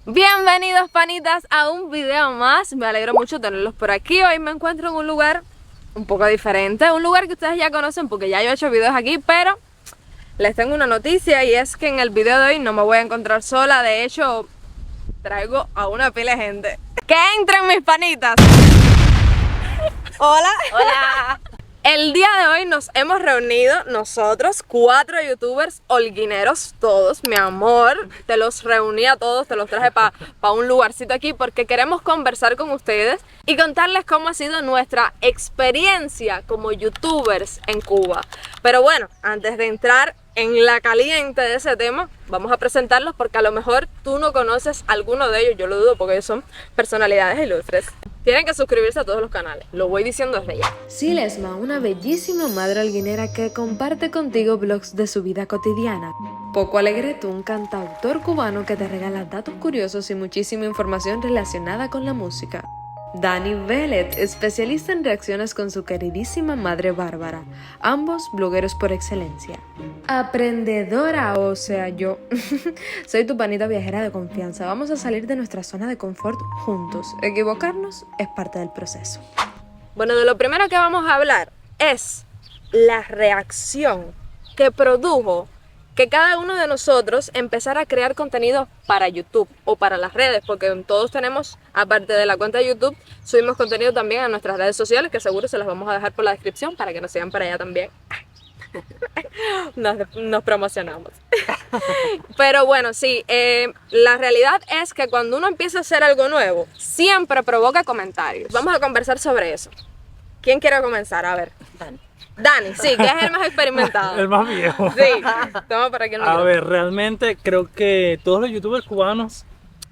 Bienvenidos panitas a un video más. Me alegro mucho tenerlos por aquí. Hoy me encuentro en un lugar un poco diferente, un lugar que ustedes ya conocen porque ya yo he hecho videos aquí, pero les tengo una noticia y es que en el video de hoy no me voy a encontrar sola. De hecho, traigo a una pila de gente. ¡Que entren mis panitas! Hola. Hola. El día de hoy nos hemos reunido nosotros, 4 youtubers holguineros, todos, mi amor. Te los reuní a todos, te los traje para un lugarcito aquí porque queremos conversar con ustedes y contarles cómo ha sido nuestra experiencia como youtubers en Cuba. Pero bueno, antes de entrar en la caliente de ese tema, vamos a presentarlos porque a lo mejor tú no conoces a alguno de ellos, yo lo dudo porque ellos son personalidades ilustres. Tienen que suscribirse a todos los canales, lo voy diciendo desde ya. Silesma, una bellísima madre holguinera que comparte contigo vlogs de su vida cotidiana. Poco Alegreto, un cantautor cubano que te regala datos curiosos y muchísima información relacionada con la música. Dani Vellet, especialista en reacciones con su queridísima madre Bárbara, ambos blogueros por excelencia. Aprendedora, o sea yo, soy tu panita viajera de confianza. Vamos a salir de nuestra zona de confort juntos. Equivocarnos es parte del proceso. Bueno, de lo primero que vamos a hablar es la reacción que produjo que cada uno de nosotros empezara a crear contenido para YouTube o para las redes, porque todos tenemos, aparte de la cuenta de YouTube, subimos contenido también a nuestras redes sociales, que seguro se las vamos a dejar por la descripción para que nos sigan para allá también. Nos promocionamos. Pero bueno, sí, la realidad es que cuando uno empieza a hacer algo nuevo, siempre provoca comentarios. Vamos a conversar sobre eso. ¿Quién quiere comenzar? A ver. Dani, sí, que es el más experimentado. El más viejo. Sí, toma para que no. A ver, realmente creo que todos los youtubers cubanos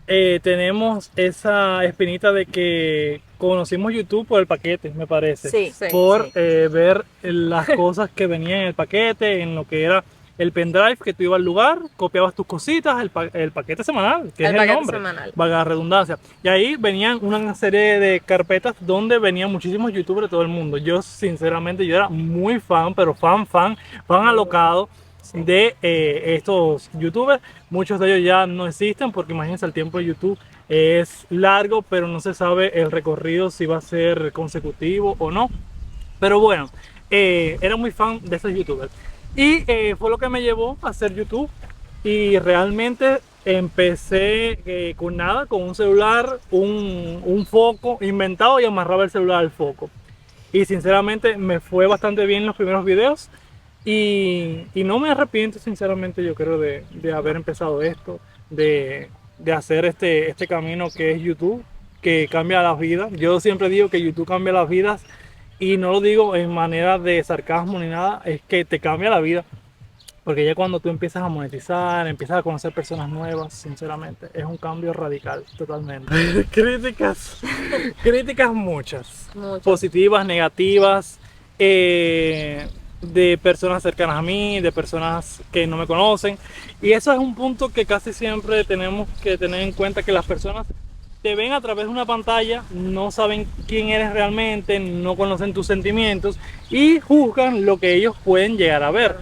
tenemos esa espinita de que conocimos YouTube por el paquete, me parece. Sí, sí, por sí. Ver las cosas que venían en el paquete, en lo que era el pendrive, que tú ibas al lugar, copiabas tus cositas, el paquete semanal, que El es el paquete nombre, semanal. valga la redundancia. Y ahí venían una serie de carpetas donde venían muchísimos youtubers de todo el mundo. Yo sinceramente yo era muy fan, pero fan alocado de estos youtubers. Muchos de ellos ya no existen porque imagínense, el tiempo de YouTube es largo, pero no se sabe el recorrido si va a ser consecutivo o no. Pero bueno, era muy fan de estos youtubers. Y fue lo que me llevó a hacer YouTube. Y realmente empecé con nada, con un celular, un foco inventado y amarraba el celular al foco. Y sinceramente me fue bastante bien los primeros videos. Y no me arrepiento, sinceramente, yo creo, de haber empezado esto, de hacer este camino que es YouTube, que cambia las vidas. Yo siempre digo que YouTube cambia las vidas. Y no lo digo en manera de sarcasmo ni nada, es que te cambia la vida. Porque ya cuando tú empiezas a monetizar, empiezas a conocer personas nuevas, sinceramente, es un cambio radical, totalmente. Críticas muchas. Positivas, negativas, de personas cercanas a mí, de personas que no me conocen. Y eso es un punto que casi siempre tenemos que tener en cuenta, que las personas te ven a través de una pantalla, no saben quién eres realmente, no conocen tus sentimientos y juzgan lo que ellos pueden llegar a ver.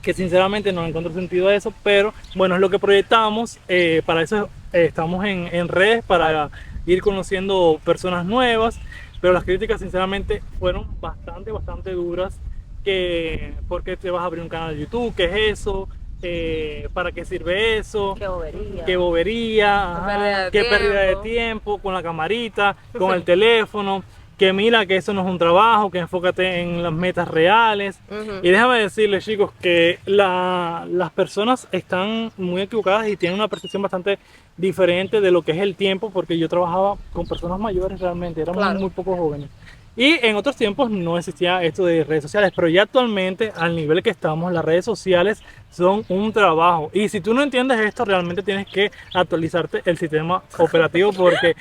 Que sinceramente no encuentro sentido a eso, pero bueno, es lo que proyectamos. Para eso estamos en redes, para ir conociendo personas nuevas. Pero las críticas sinceramente fueron bastante duras. Que ¿por qué te vas a abrir un canal de YouTube? ¿Qué es eso? ¿Para qué sirve eso? Qué bobería, qué pérdida de tiempo con la camarita, con el teléfono, que mira que eso no es un trabajo, que enfócate en las metas reales. Y déjame decirles, chicos, que las personas están muy equivocadas y tienen una percepción bastante diferente de lo que es el tiempo, porque yo trabajaba con personas mayores realmente, éramos muy pocos jóvenes. Y en otros tiempos no existía esto de redes sociales, pero ya actualmente, al nivel que estamos, las redes sociales son un trabajo. Y si tú no entiendes esto, realmente tienes que actualizarte el sistema operativo, porque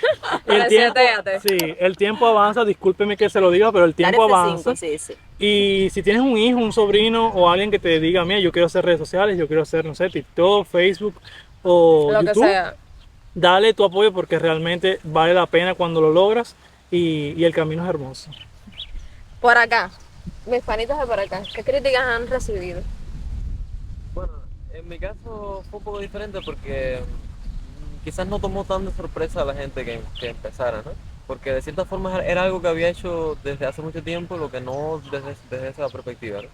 el tiempo avanza. Discúlpeme que se lo diga, pero el tiempo avanza. Y si tienes un hijo, un sobrino o alguien que te diga, mira, yo quiero hacer redes sociales, yo quiero hacer, no sé, TikTok, Facebook o lo YouTube, que sea, dale tu apoyo porque realmente vale la pena cuando lo logras. Y el camino es hermoso. por acá, mis panitas de por acá, ¿qué críticas han recibido? Bueno, en mi caso fue un poco diferente porque quizás no tomó tan de sorpresa a la gente que empezara, ¿no? Porque de cierta forma era algo que había hecho desde hace mucho tiempo, lo que no desde esa perspectiva, ¿no?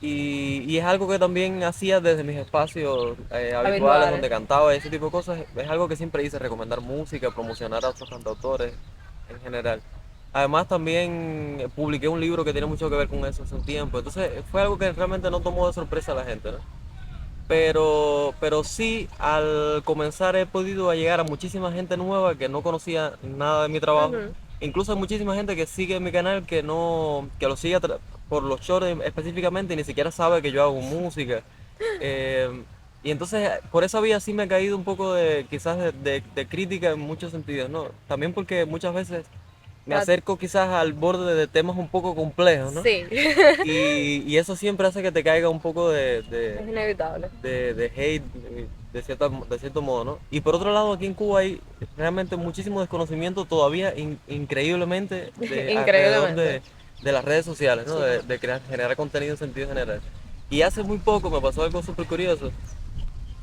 Y es algo que también hacía desde mis espacios habituales, donde cantaba y ese tipo de cosas. Es algo que siempre hice, recomendar música, promocionar a otros cantautores en general. Además también publiqué un libro que tiene mucho que ver con eso hace un tiempo. Entonces fue algo que realmente no tomó de sorpresa a la gente, ¿no? Pero sí, al comenzar he podido llegar a muchísima gente nueva que no conocía nada de mi trabajo. Incluso hay muchísima gente que sigue mi canal que no, que lo sigue por los shorts específicamente y ni siquiera sabe que yo hago música. Y entonces por esa vía sí me ha caído un poco de quizás de crítica en muchos sentidos, ¿no? También porque muchas veces me acerco quizás al borde de temas un poco complejos, ¿no? Sí. Y eso siempre hace que te caiga un poco Es inevitable. de hate, de cierto modo, ¿no? Y por otro lado, aquí en Cuba hay realmente muchísimo desconocimiento todavía increíblemente alrededor de las redes sociales, ¿no? Sí. De generar contenido en sentido general. Y hace muy poco me pasó algo súper curioso.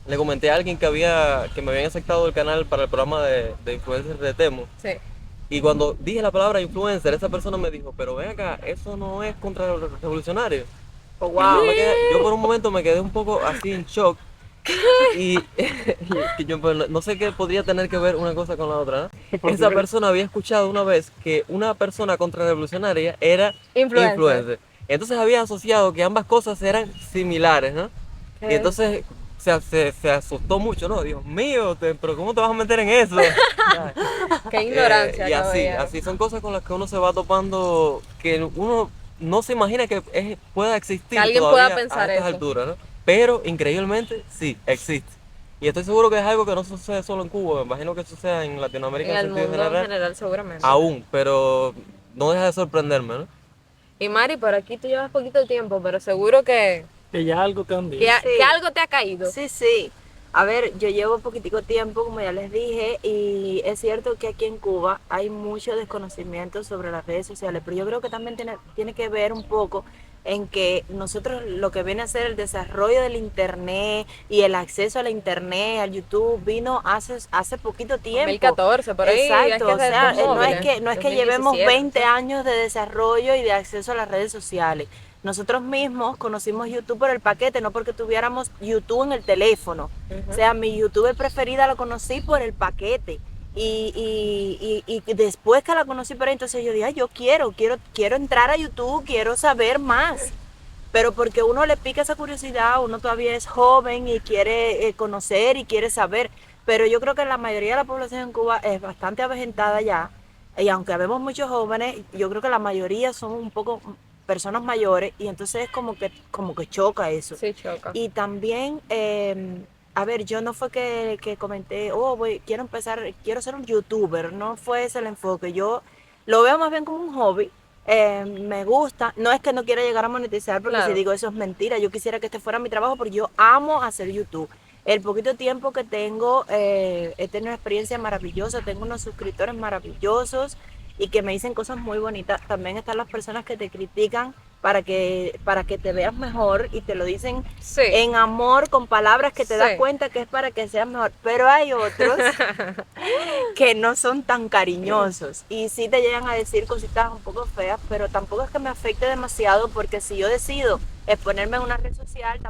Le comenté a alguien que me habían aceptado el canal para el programa de influencers de Temo. Sí. Y cuando dije la palabra influencer, esa persona me dijo, pero ven acá, eso no es contrarrevolucionario. Oh, wow. Yo por un momento me quedé un poco así en shock. Y yo pues, no sé qué podría tener que ver una cosa con la otra, ¿no? Esa persona había escuchado una vez que una persona contrarrevolucionaria era influencer. Entonces había asociado que ambas cosas eran similares, ¿no? Y entonces se asustó mucho, ¿no? Dios mío, pero ¿cómo te vas a meter en eso? Qué ignorancia. Y así son cosas con las que uno se va topando que uno no se imagina que pueda existir Que alguien todavía pueda pensar a estas eso. alturas, ¿no? Pero increíblemente sí, existe. Y estoy seguro que es algo que no sucede solo en Cuba, me imagino que sucede en Latinoamérica En el sentido mundo en general, seguramente. aún, pero no deja de sorprenderme, ¿no? Y Mari, por aquí tú llevas poquito tiempo, pero seguro que Que ya algo te han dicho. que algo te ha caído. Sí, sí. A ver, yo llevo poquitico tiempo, como ya les dije, y es cierto que aquí en Cuba hay mucho desconocimiento sobre las redes sociales, pero yo creo que también tiene que ver un poco en que nosotros lo que viene a ser el desarrollo del internet y el acceso al internet, al YouTube, vino hace poquito tiempo. 2014, por ahí. Exacto, o sea, no es que 2017, llevemos 20 sí. años de desarrollo y de acceso a las redes sociales. Nosotros mismos conocimos YouTube por el paquete, no porque tuviéramos YouTube en el teléfono. O sea, mi YouTuber preferida la conocí por el paquete. Y después que la conocí por ahí, entonces yo dije, ay, yo quiero entrar a YouTube, quiero saber más. Pero porque uno le pica esa curiosidad, uno todavía es joven y quiere conocer y quiere saber. Pero yo creo que la mayoría de la población en Cuba es bastante avejentada ya. Y aunque habemos muchos jóvenes, yo creo que la mayoría son un poco personas mayores y entonces es como que choca eso. Sí, choca. Y también, a ver, yo no fue que comenté, quiero ser un youtuber, no fue ese el enfoque. Yo lo veo más bien como un hobby. Me gusta, no es que no quiera llegar a monetizar, porque Claro. si digo eso es mentira. Yo quisiera que este fuera mi trabajo porque yo amo hacer YouTube. El poquito tiempo que tengo, he tenido una experiencia maravillosa, tengo unos suscriptores maravillosos y que me dicen cosas muy bonitas. También están las personas que te critican para que te veas mejor y te lo dicen Sí. en amor, con palabras que te das Sí. cuenta que es para que seas mejor. Pero hay otros que no son tan cariñosos y sí te llegan a decir cositas un poco feas, pero tampoco es que me afecte demasiado porque si yo decido exponerme en una red social,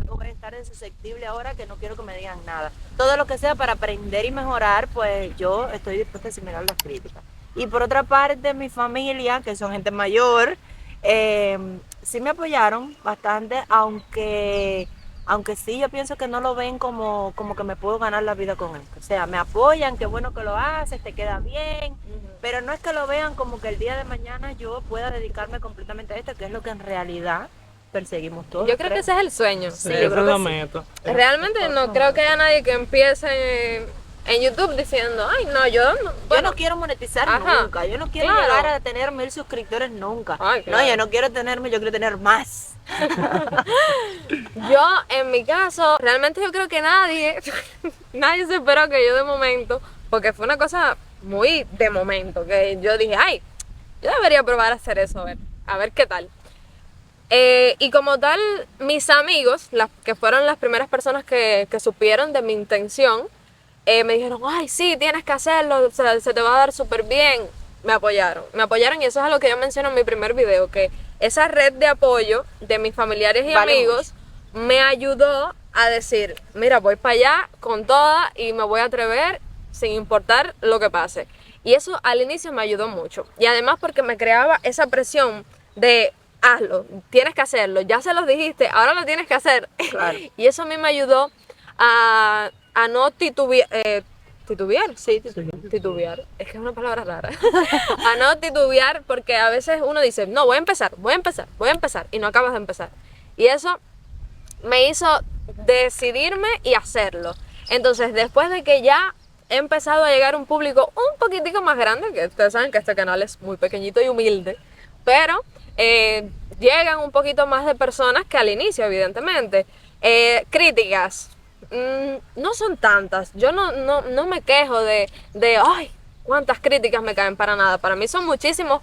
voy a estar susceptible ahora que no quiero que me digan nada. Todo lo que sea para aprender y mejorar, pues yo estoy dispuesta a asimilar las críticas. Y por otra parte, mi familia, que son gente mayor, sí me apoyaron bastante, aunque sí yo pienso que no lo ven como que me puedo ganar la vida con esto. O sea, me apoyan, qué bueno que lo haces, te queda bien, pero no es que lo vean como que el día de mañana yo pueda dedicarme completamente a esto, que es lo que en realidad perseguimos todos. Yo creo que ese es el sueño. Sí, yo esa creo es la que sí. meta. Realmente no creo que haya nadie que empiece en YouTube diciendo, ay, no, yo no. Yo Bueno, no quiero monetizar Ajá. nunca, yo no quiero Claro. llegar a tener 1000 suscriptores nunca. Ay, claro. No, yo no quiero tener 1000, yo quiero tener más. yo, en mi caso, realmente yo creo que nadie se esperó que yo de momento, porque fue una cosa muy de momento, que yo dije, ay, yo debería probar a hacer eso, a ver qué tal. Y como tal, mis amigos, las que fueron las primeras personas que supieron de mi intención, me dijeron, ay, sí, tienes que hacerlo, se te va a dar súper bien. Me apoyaron y eso es algo que yo menciono en mi primer video, que esa red de apoyo de mis familiares y Vale amigos me ayudó a decir, mira, voy para allá con toda y me voy a atrever sin importar lo que pase. Y eso al inicio me ayudó mucho. Y además porque me creaba esa presión de, hazlo, tienes que hacerlo, ya se los dijiste, ahora lo tienes que hacer. Claro. Y eso a mí me ayudó a no titubear, titubear, es que es una palabra rara, a no titubear porque a veces uno dice, no, voy a empezar, y no acabas de empezar. Y eso me hizo decidirme y hacerlo. Entonces, después de que ya he empezado a llegar a un público un poquitico más grande, que ustedes saben que este canal es muy pequeñito y humilde, pero llegan un poquito más de personas que al inicio, evidentemente. Críticas, no son tantas. Yo no me quejo de ay, cuántas críticas me caen, para nada. Para mí son muchísimos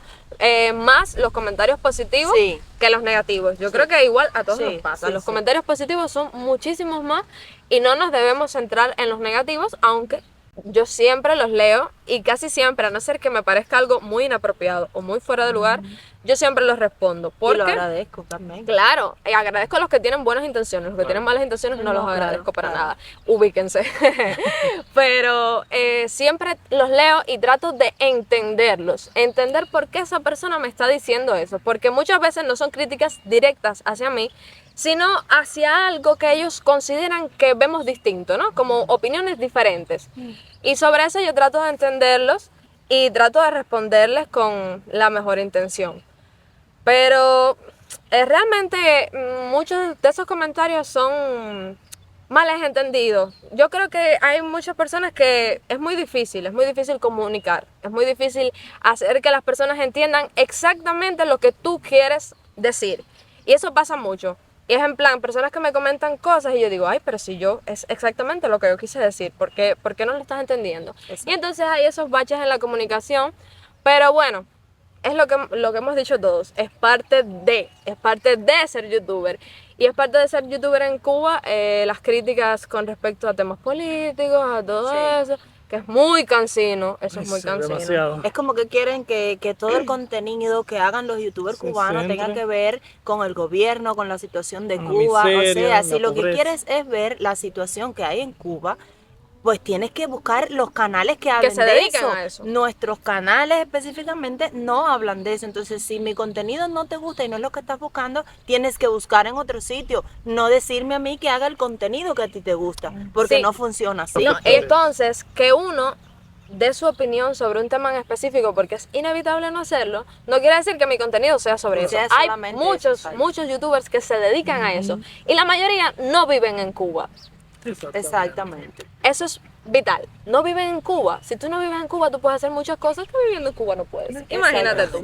más los comentarios positivos Sí. que los negativos. Yo creo que igual a todos Sí, nos pasa. sí, Los sí. comentarios positivos son muchísimos más y no nos debemos centrar en los negativos, aunque yo siempre los leo y casi siempre, a no ser que me parezca algo muy inapropiado o muy fuera de lugar, yo siempre los respondo. Y lo Porque, agradezco también. claro, agradezco a los que tienen buenas intenciones, los que tienen malas intenciones no los No, claro, agradezco para claro. nada. Ubíquense. Pero siempre los leo y trato de entenderlos, entender por qué esa persona me está diciendo eso, porque muchas veces no son críticas directas hacia mí, sino hacia algo que ellos consideran que vemos distinto, ¿no? Como opiniones diferentes. Y sobre eso yo trato de entenderlos y trato de responderles con la mejor intención. Pero realmente muchos de esos comentarios son males entendidos. Yo creo que hay muchas personas que es muy difícil comunicar, es muy difícil hacer que las personas entiendan exactamente lo que tú quieres decir. Y eso pasa mucho. Y es en plan, personas que me comentan cosas y yo digo, ay, pero si yo, es exactamente lo que yo quise decir, ¿por qué no lo estás entendiendo? Exacto. Y entonces hay esos baches en la comunicación, pero bueno, es lo que hemos dicho todos, es parte de ser youtuber. Y es parte de ser youtuber en Cuba, las críticas con respecto a temas políticos, a todo eso, que es muy cansino, eso es muy Sí, cansino. demasiado. Es como que quieren que todo el contenido que hagan los youtubers Se cubanos tenga centre. que ver con el gobierno, con la situación de Con la Cuba. miseria, O sea, si la lo que pobreza. quieres es ver la situación que hay en Cuba, pues tienes que buscar los canales que hablen se de dedican eso. a eso. Nuestros canales específicamente no hablan de eso. Entonces, si mi contenido no te gusta y no es lo que estás buscando, tienes que buscar en otro sitio. No decirme a mí que haga el contenido que a ti te gusta, porque Sí. no funciona así. No, entonces, que uno dé su opinión sobre un tema en específico, porque es inevitable no hacerlo, no quiere decir que mi contenido sea sobre eso. Sea Hay solamente muchos, eso, muchos youtubers que se dedican a eso y la mayoría no viven en Cuba. Exactamente. Eso es vital. No viven en Cuba. Si tú no vives en Cuba, tú puedes hacer muchas cosas que viviendo en Cuba no puedes. Imagínate tú.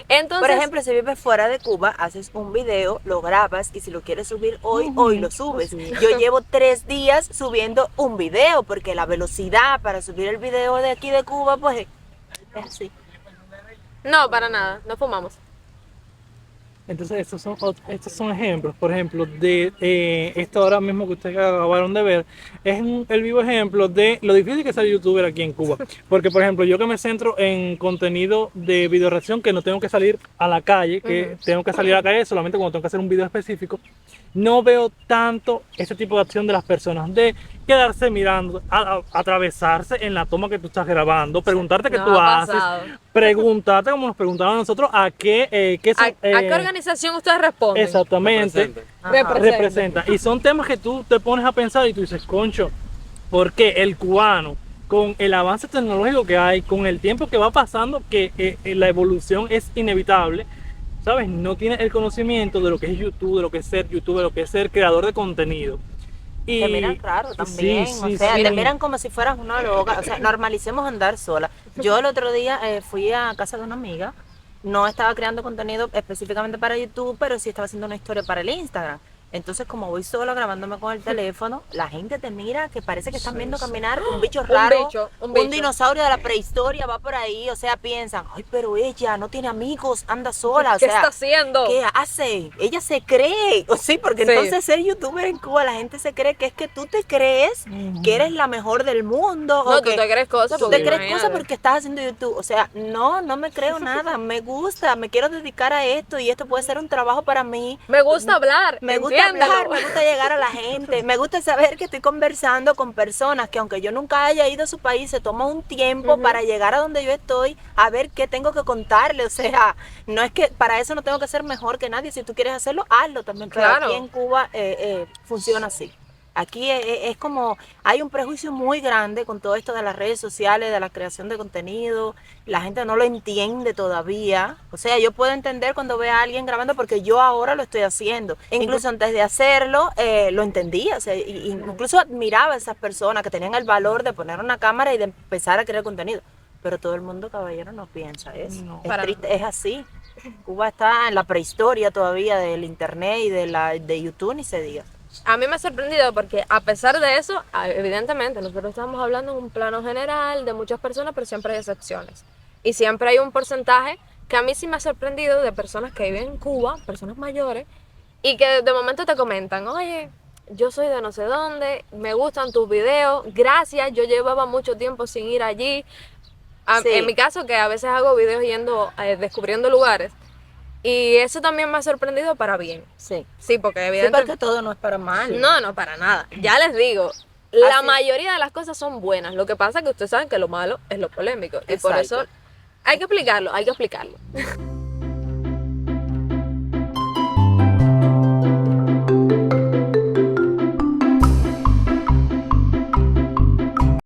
Entonces, Por ejemplo, si vives fuera de Cuba, haces un video, lo grabas y si lo quieres subir hoy, hoy lo subes. Yo llevo 3 días subiendo un video porque la velocidad para subir el video de aquí de Cuba, pues es así. no, para nada, no fumamos. Entonces, estos son ejemplos, por ejemplo, de esto ahora mismo que ustedes acabaron de ver, es el vivo ejemplo de lo difícil que es ser youtuber aquí en Cuba. Porque, por ejemplo, yo que me centro en contenido de video reacción, que no tengo que salir a la calle, que tengo que salir a la calle solamente cuando tengo que hacer un video específico, no veo tanto ese tipo de acción de las personas, de quedarse mirando, atravesarse en la toma que tú estás grabando, preguntarte qué Nos tú ha haces, pasado. preguntarte como nos preguntaban a nosotros a qué ¿A qué organización ustedes responden? exactamente Represente. representa. Y son temas que tú te pones a pensar y tú dices, concho, ¿por qué el cubano, con el avance tecnológico que hay, con el tiempo que va pasando, que la evolución es inevitable, ¿sabes? No tiene el conocimiento de lo que es YouTube, de lo que es ser youtuber, de lo que es ser creador de contenido. Y Te miran raro también, sí, o sea, sí. te miran como si fueras una loca, o sea, normalicemos andar sola. Yo el otro día fui a casa de una amiga, no estaba creando contenido específicamente para YouTube, pero sí estaba haciendo una historia para el Instagram. Entonces, como voy sola grabándome con el teléfono, la gente te mira que parece que están viendo caminar un bicho raro, un bicho. dinosaurio de la prehistoria va por ahí, o sea, piensan, ay, pero ella no tiene amigos, anda sola, o ¿Qué sea, está haciendo? ¿qué hace? Ella se cree, o sí, porque Sí. entonces ser youtuber en Cuba, la gente se cree que es que tú te crees que eres la mejor del mundo, No, o tú que te crees cosas tú porque te crees imagínate. cosas porque estás haciendo YouTube, o sea, no me creo nada, me gusta, me quiero dedicar a esto y esto puede ser un trabajo para mí. Me gusta hablar, Me gusta entiéndelo. hablar, me gusta llegar a la gente, me gusta saber que estoy conversando con personas que aunque yo nunca haya ido a su país, se toma un tiempo para llegar a donde yo estoy, a ver qué tengo que contarle, o sea, no es que para eso no tengo que ser mejor que nadie, si tú quieres hacerlo, hazlo también, pero Claro. aquí en Cuba funciona así. Aquí es como, hay un prejuicio muy grande con todo esto de las redes sociales, de la creación de contenido, la gente no lo entiende todavía, o sea, yo puedo entender cuando veo a alguien grabando porque yo ahora lo estoy haciendo, incluso antes de hacerlo lo entendía, o sea, incluso admiraba a esas personas que tenían el valor de poner una cámara y de empezar a crear contenido, pero todo el mundo, caballero, no piensa eso, No. es Para triste, es así. Cuba está en la prehistoria todavía del internet y de YouTube, ni se diga. A mí me ha sorprendido porque a pesar de eso, evidentemente nosotros estamos hablando en un plano general de muchas personas, pero siempre hay excepciones. Y siempre hay un porcentaje que a mí sí me ha sorprendido de personas que viven en Cuba, personas mayores, y que de momento te comentan, oye, yo soy de no sé dónde, me gustan tus videos, gracias, yo llevaba mucho tiempo sin ir allí. Sí. En mi caso, que a veces hago videos yendo, descubriendo lugares, y eso también me ha sorprendido para bien. Sí. Sí, porque Sí, evidentemente... porque todo no es para mal. No, para nada. Ya les digo, la Así. mayoría de las cosas son buenas. Lo que pasa es que ustedes saben que lo malo es lo polémico. Y por Exacto. eso hay que explicarlo, hay que explicarlo.